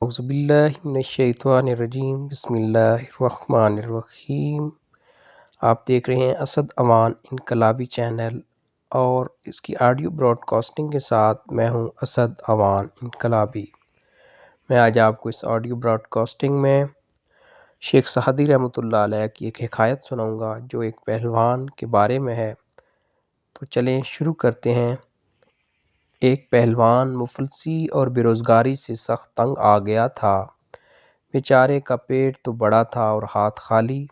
اعوذ باللہ من الشیطان الرجیم بسم اللہ الرحمن الرحیم۔ آپ دیکھ رہے ہیں اسد امان انقلابی چینل اور اس کی آڈیو براڈ کاسٹنگ کے ساتھ میں ہوں اسد امان انقلابی۔ میں آج آپ کو اس آڈیو براڈ کاسٹنگ میں شیخ سعدی رحمۃ اللہ علیہ کی ایک حکایت سناؤں گا جو ایک پہلوان کے بارے میں ہے۔ تو چلیں شروع کرتے ہیں۔ ایک پہلوان مفلسی اور بے روزگاری سے سخت تنگ آ گیا تھا۔ بیچارے کا پیٹ تو بڑا تھا اور ہاتھ خالی۔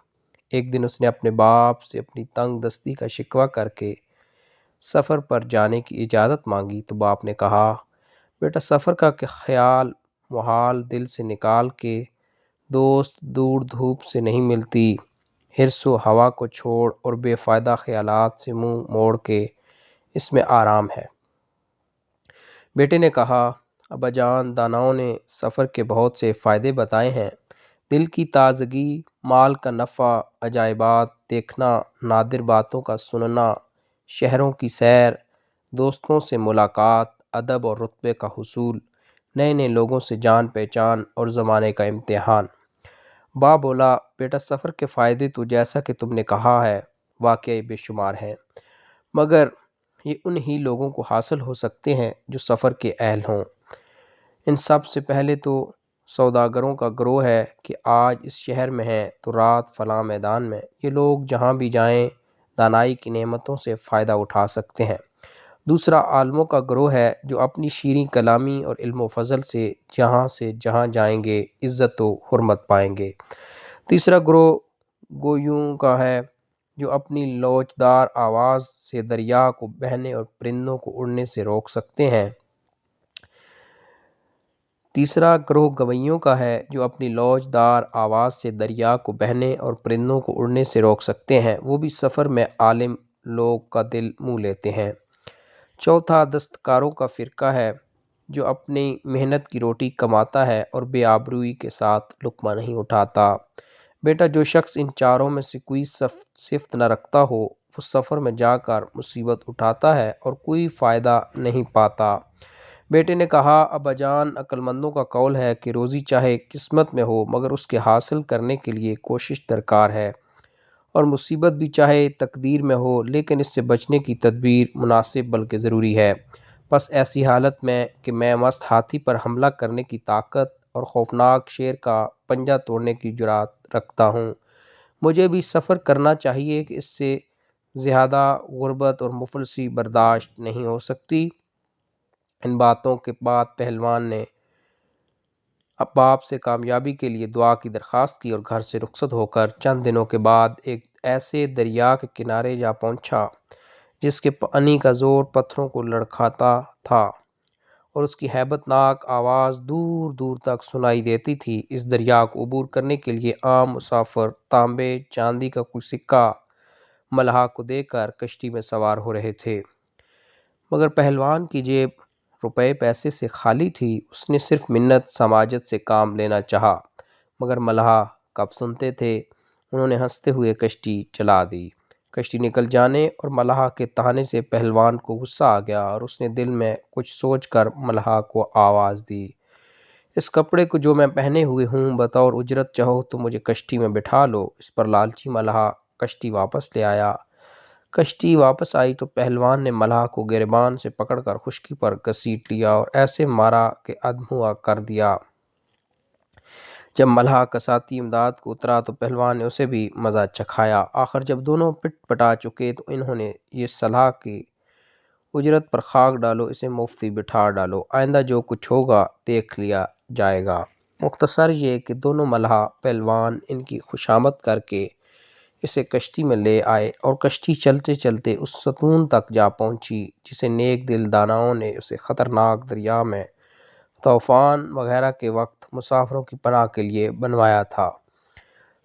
ایک دن اس نے اپنے باپ سے اپنی تنگ دستی کا شکوہ کر کے سفر پر جانے کی اجازت مانگی تو باپ نے کہا، بیٹا سفر کا خیال محال دل سے نکال کے، دوست دور دھوپ سے نہیں ملتی، حرص و ہوا کو چھوڑ اور بے فائدہ خیالات سے منہ موڑ کے، اس میں آرام ہے۔ بیٹے نے کہا، ابا جان داناؤں نے سفر کے بہت سے فائدے بتائے ہیں، دل کی تازگی، مال کا نفع، عجائبات دیکھنا، نادر باتوں کا سننا، شہروں کی سیر، دوستوں سے ملاقات، ادب اور رتبے کا حصول، نئے نئے لوگوں سے جان پہچان اور زمانے کا امتحان۔ باپ بولا، بیٹا سفر کے فائدے تو جیسا کہ تم نے کہا ہے واقعی بے شمار ہیں، مگر یہ انہی لوگوں کو حاصل ہو سکتے ہیں جو سفر کے اہل ہوں۔ ان سب سے پہلے تو سوداگروں کا گروہ ہے کہ آج اس شہر میں ہیں تو رات فلاں میدان میں۔ یہ لوگ جہاں بھی جائیں دانائی کی نعمتوں سے فائدہ اٹھا سکتے ہیں۔ دوسرا عالموں کا گروہ ہے جو اپنی شیریں کلامی اور علم و فضل سے جہاں جائیں گے عزت و حرمت پائیں گے۔ تیسرا گروہ گویوں کا ہے جو اپنی لوچدار آواز سے دریا کو بہنے اور پرندوں کو اڑنے سے روک سکتے ہیں۔ تیسرا گروہ گویوں کا ہے جو اپنی لوچدار آواز سے دریا کو بہنے اور پرندوں کو اڑنے سے روک سکتے ہیں، وہ بھی سفر میں عالم لوگ کا دل موہ لیتے ہیں۔ چوتھا دستکاروں کا فرقہ ہے جو اپنی محنت کی روٹی کماتا ہے اور بے آبروئی کے ساتھ لقمہ نہیں اٹھاتا۔ بیٹا جو شخص ان چاروں میں سے کوئی صفت نہ رکھتا ہو وہ سفر میں جا کر مصیبت اٹھاتا ہے اور کوئی فائدہ نہیں پاتا۔ بیٹے نے کہا، ابا جان عقل مندوں کا قول ہے کہ روزی چاہے قسمت میں ہو مگر اس کے حاصل کرنے کے لیے کوشش درکار ہے، اور مصیبت بھی چاہے تقدیر میں ہو لیکن اس سے بچنے کی تدبیر مناسب بلکہ ضروری ہے۔ بس ایسی حالت میں کہ میں مست ہاتھی پر حملہ کرنے کی طاقت اور خوفناک شیر کا پنجہ توڑنے کی جرأت رکھتا ہوں، مجھے بھی سفر کرنا چاہیے کہ اس سے زیادہ غربت اور مفلسی برداشت نہیں ہو سکتی۔ ان باتوں کے بعد پہلوان نے باپ سے کامیابی کے لیے دعا کی درخواست کی اور گھر سے رخصت ہو کر چند دنوں کے بعد ایک ایسے دریا کے کنارے جا پہنچا جس کے پانی کا زور پتھروں کو لڑکھاتا تھا اور اس کی ہیبت ناک آواز دور دور تک سنائی دیتی تھی۔ اس دریا کو عبور کرنے کے لیے عام مسافر تانبے چاندی کا کوئی سکہ ملحا کو دے کر کشتی میں سوار ہو رہے تھے، مگر پہلوان کی جیب روپے پیسے سے خالی تھی۔ اس نے صرف منت سماجت سے کام لینا چاہا، مگر ملحا کب سنتے تھے۔ انہوں نے ہنستے ہوئے کشتی چلا دی۔ کشتی نکل جانے اور ملحا کے تانے سے پہلوان کو غصہ آ گیا اور اس نے دل میں کچھ سوچ کر ملحا کو آواز دی، اس کپڑے کو جو میں پہنے ہوئے ہوں بطور اجرت چاہو تو مجھے کشتی میں بٹھا لو۔ اس پر لالچی ملحا کشتی واپس لے آیا۔ کشتی واپس آئی تو پہلوان نے ملحا کو گریبان سے پکڑ کر خشکی پر گھسیٹ لیا اور ایسے مارا کہ ادم ہوا کر دیا۔ جب ملحا کساتی امداد کو اترا تو پہلوان نے اسے بھی مزہ چکھایا۔ آخر جب دونوں پٹ پٹا چکے تو انہوں نے یہ صلاح کی، اجرت پر خاک ڈالو، اسے مفتی بٹھا ڈالو، آئندہ جو کچھ ہوگا دیکھ لیا جائے گا۔ مختصر یہ کہ دونوں ملحا پہلوان ان کی خوشامد کر کے اسے کشتی میں لے آئے اور کشتی چلتے چلتے اس ستون تک جا پہنچی جسے نیک دل داناؤں نے اسے خطرناک دریا میں طوفان وغیرہ کے وقت مسافروں کی پناہ کے لیے بنوایا تھا۔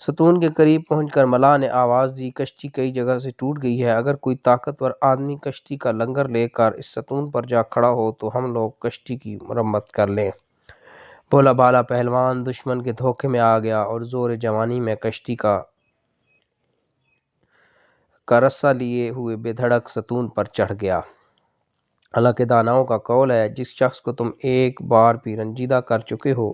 ستون کے قریب پہنچ کر ملحا نے آواز دی، کشتی کئی جگہ سے ٹوٹ گئی ہے، اگر کوئی طاقتور آدمی کشتی کا لنگر لے کر اس ستون پر جا کھڑا ہو تو ہم لوگ کشتی کی مرمت کر لیں۔ بولا بالا پہلوان دشمن کے دھوکے میں آ گیا اور زور جوانی میں کشتی کا رسہ لیے ہوئے بے دھڑک ستون پر چڑھ گیا۔ حالانکہ داناؤں کا قول ہے، جس شخص کو تم ایک بار بھی رنجیدہ کر چکے ہو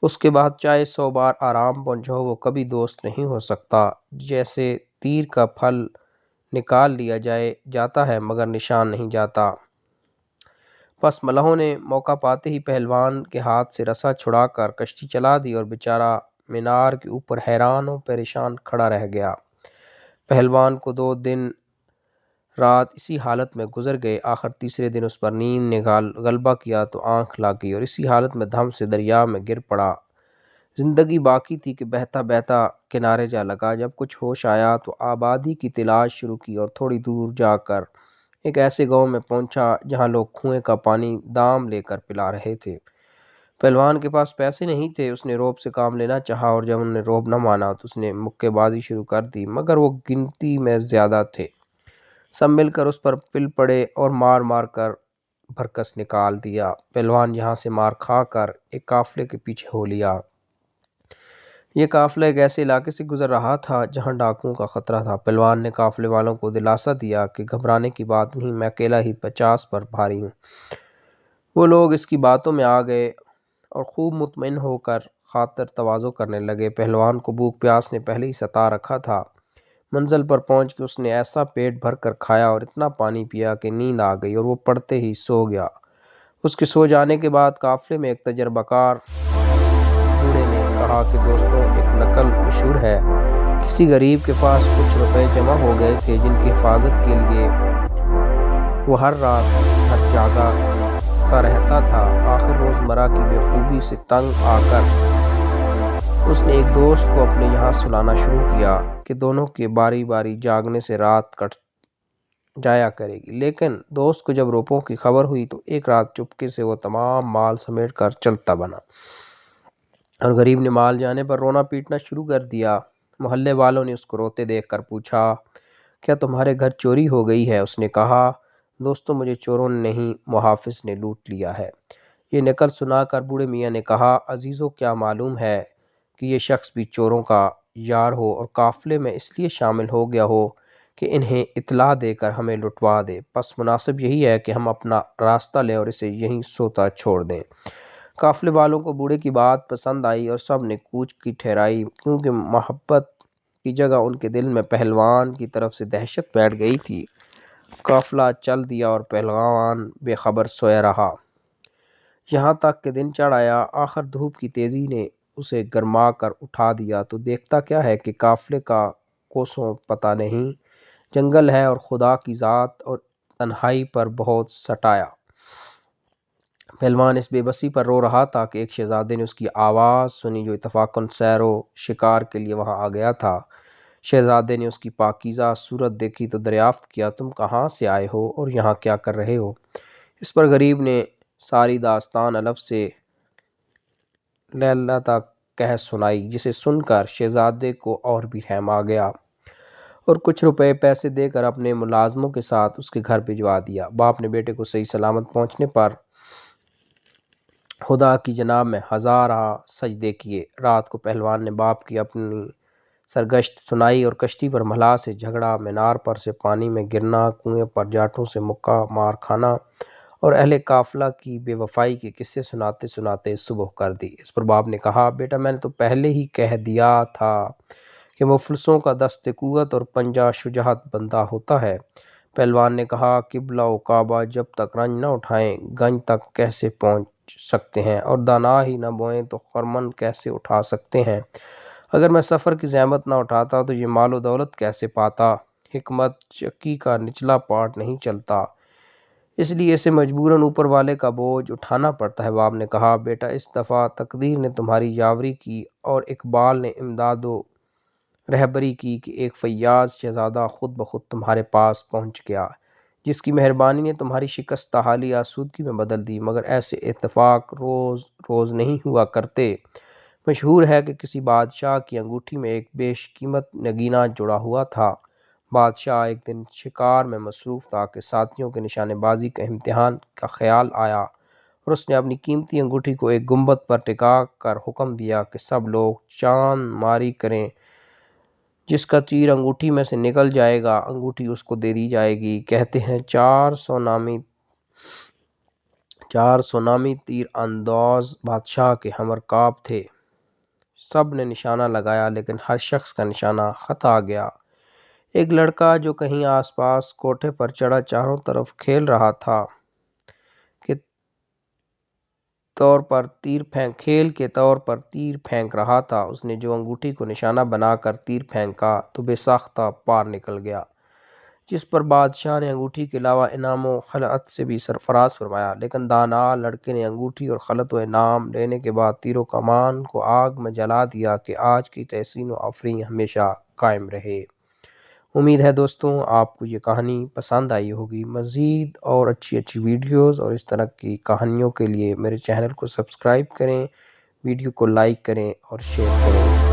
اس کے بعد چاہے 100 بار آرام پہنچاؤ وہ کبھی دوست نہیں ہو سکتا۔ جیسے تیر کا پھل نکال لیا جاتا ہے مگر نشان نہیں جاتا۔ پس ملہوں نے موقع پاتے ہی پہلوان کے ہاتھ سے رسا چھڑا کر کشتی چلا دی اور بیچارہ مینار کے اوپر حیران و پریشان کھڑا رہ گیا۔ پہلوان کو 2 دن رات اسی حالت میں گزر گئے۔ آخر تیسرے دن اس پر نیند نے غلبہ کیا تو آنکھ لگ گئی اور اسی حالت میں دھم سے دریا میں گر پڑا۔ زندگی باقی تھی کہ بہتا بہتا کنارے جا لگا۔ جب کچھ ہوش آیا تو آبادی کی تلاش شروع کی اور تھوڑی دور جا کر ایک ایسے گاؤں میں پہنچا جہاں لوگ کنویں کا پانی دام لے کر پلا رہے تھے۔ پہلوان کے پاس پیسے نہیں تھے۔ اس نے روب سے کام لینا چاہا اور جب انہوں نے روب نہ مانا تو اس نے مکے بازی شروع کر دی، مگر وہ گنتی میں زیادہ تھے۔ سب مل کر اس پر پل پڑے اور مار مار کر بھرکس نکال دیا۔ پہلوان یہاں سے مار کھا کر ایک قافلے کے پیچھے ہو لیا۔ یہ قافلہ ایک ایسے علاقے سے گزر رہا تھا جہاں ڈاکوؤں کا خطرہ تھا۔ پہلوان نے قافلے والوں کو دلاسا دیا کہ گھبرانے کی بات نہیں، میں اکیلا ہی 50 پر بھاری ہوں۔ وہ لوگ اس کی باتوں میں آ گئے اور خوب مطمئن ہو کر خاطر تواضع کرنے لگے۔ پہلوان کو بھوک پیاس نے پہلے ہی ستا رکھا تھا۔ منزل پر پہنچ کے اس نے ایسا پیٹ بھر کر کھایا اور اتنا پانی پیا کہ نیند آ گئی اور وہ پڑتے ہی سو گیا۔ اس کے سو جانے کے بعد قافلے میں ایک تجربہ کار بوڑھے نے کہا کہ دوستوں، ایک نقل مشہور ہے۔ کسی غریب کے پاس کچھ روپے جمع ہو گئے تھے جن کی حفاظت کے لیے وہ ہر رات گھر جاگتا رہتا تھا۔ آخر روزمرہ کی بے خوبی سے تنگ آ کر اس نے ایک دوست کو اپنے یہاں سلانا شروع کیا کہ دونوں کے باری باری جاگنے سے رات کٹ جایا کرے گی۔ لیکن دوست کو جب روپوں کی خبر ہوئی تو ایک رات چپکے سے وہ تمام مال سمیٹ کر چلتا بنا اور غریب نے مال جانے پر رونا پیٹنا شروع کر دیا۔ محلے والوں نے اس کو روتے دیکھ کر پوچھا، کیا تمہارے گھر چوری ہو گئی ہے؟ اس نے کہا، دوستوں، مجھے چوروں نے نہیں، محافظ نے لوٹ لیا ہے۔ یہ نقل سنا کر بوڑھے میاں نے کہا، عزیزو، کیا معلوم ہے کہ یہ شخص بھی چوروں کا یار ہو اور قافلے میں اس لیے شامل ہو گیا ہو کہ انہیں اطلاع دے کر ہمیں لٹوا دے۔ پس مناسب یہی ہے کہ ہم اپنا راستہ لیں اور اسے یہیں سوتا چھوڑ دیں۔ قافلے والوں کو بوڑھے کی بات پسند آئی اور سب نے کوچ کی ٹھہرائی، کیونکہ محبت کی جگہ ان کے دل میں پہلوان کی طرف سے دہشت بیٹھ گئی تھی۔ قافلہ چل دیا اور پہلوان بے خبر سویا رہا، یہاں تک کہ دن چڑھ آیا۔ آخر دھوپ کی تیزی نے اسے گرما کر اٹھا دیا تو دیکھتا کیا ہے کہ قافلے کا کوسوں پتہ نہیں، جنگل ہے اور خدا کی ذات اور تنہائی پر بہت سٹایا۔ پہلوان اس بے بسی پر رو رہا تھا کہ ایک شہزادے نے اس کی آواز سنی جو اتفاقاً سیر و شکار کے لیے وہاں آ گیا تھا۔ شہزادے نے اس کی پاکیزہ صورت دیکھی تو دریافت کیا، تم کہاں سے آئے ہو اور یہاں کیا کر رہے ہو؟ اس پر غریب نے ساری داستان الف سے لیلہ تک کہہ سنائی، جسے سن کر شہزادے کو اور بھی رحم آ گیا اور کچھ روپے پیسے دے کر اپنے ملازموں کے ساتھ اس کے گھر بھجوا دیا۔ باپ نے بیٹے کو صحیح سلامت پہنچنے پر خدا کی جناب میں ہزارہ سجدے کیے۔ رات کو پہلوان نے باپ کی اپنی سرگشت سنائی اور کشتی پر ملاح سے جھگڑا، مینار پر سے پانی میں گرنا، کنویں پر جاٹوں سے مکہ مار کھانا اور اہل قافلہ کی بے وفائی کے قصے سناتے سناتے صبح کر دی۔ اس پر باپ نے کہا، بیٹا، میں نے تو پہلے ہی کہہ دیا تھا کہ مفلسوں کا دست قوت اور پنجہ شجاعت بندہ ہوتا ہے۔ پہلوان نے کہا، قبلہ و کعبہ جب تک رنج نہ اٹھائیں گنج تک کیسے پہنچ سکتے ہیں اور دانا ہی نہ بوئیں تو خرمن کیسے اٹھا سکتے ہیں؟ اگر میں سفر کی زحمت نہ اٹھاتا تو یہ مال و دولت کیسے پاتا؟ حکمت چکی کا نچلا پارٹ نہیں چلتا، اس لیے اسے مجبوراً اوپر والے کا بوجھ اٹھانا پڑتا ہے۔ باپ نے کہا، بیٹا، اس دفعہ تقدیر نے تمہاری یاوری کی اور اقبال نے امداد و رہبری کی کہ ایک فیاض شہزادہ خود بخود تمہارے پاس پہنچ گیا، جس کی مہربانی نے تمہاری شکستہ حالی آسودگی میں بدل دی۔ مگر ایسے اتفاق روز روز نہیں ہوا کرتے۔ مشہور ہے کہ کسی بادشاہ کی انگوٹھی میں ایک بیش قیمت نگینہ جڑا ہوا تھا۔ بادشاہ ایک دن شکار میں مصروف تھا کہ ساتھیوں کے نشانے بازی کا امتحان کا خیال آیا اور اس نے اپنی قیمتی انگوٹھی کو ایک گنبد پر ٹکا کر حکم دیا کہ سب لوگ چاند ماری کریں، جس کا تیر انگوٹھی میں سے نکل جائے گا انگوٹھی اس کو دے دی جائے گی۔ کہتے ہیں 400 نامی 4 سونامی تیر انداز بادشاہ کے ہمرکاب تھے۔ سب نے نشانہ لگایا لیکن ہر شخص کا نشانہ خطا گیا۔ ایک لڑکا جو کہیں آس پاس کوٹھے پر چڑھا چاروں طرف کھیل کے طور پر تیر پھینک رہا تھا، اس نے جو انگوٹھی کو نشانہ بنا کر تیر پھینکا تو بے ساختہ پار نکل گیا، جس پر بادشاہ نے انگوٹھی کے علاوہ انعام و خلعت سے بھی سرفراز فرمایا۔ لیکن دانا لڑکے نے انگوٹھی اور خلعت و انعام لینے کے بعد تیر و کمان کو آگ میں جلا دیا کہ آج کی تحسین و آفرین ہمیشہ قائم رہے۔ امید ہے دوستوں آپ کو یہ کہانی پسند آئی ہوگی۔ مزید اور اچھی ویڈیوز اور اس طرح کی کہانیوں کے لیے میرے چینل کو سبسکرائب کریں، ویڈیو کو لائک کریں اور شیئر کریں۔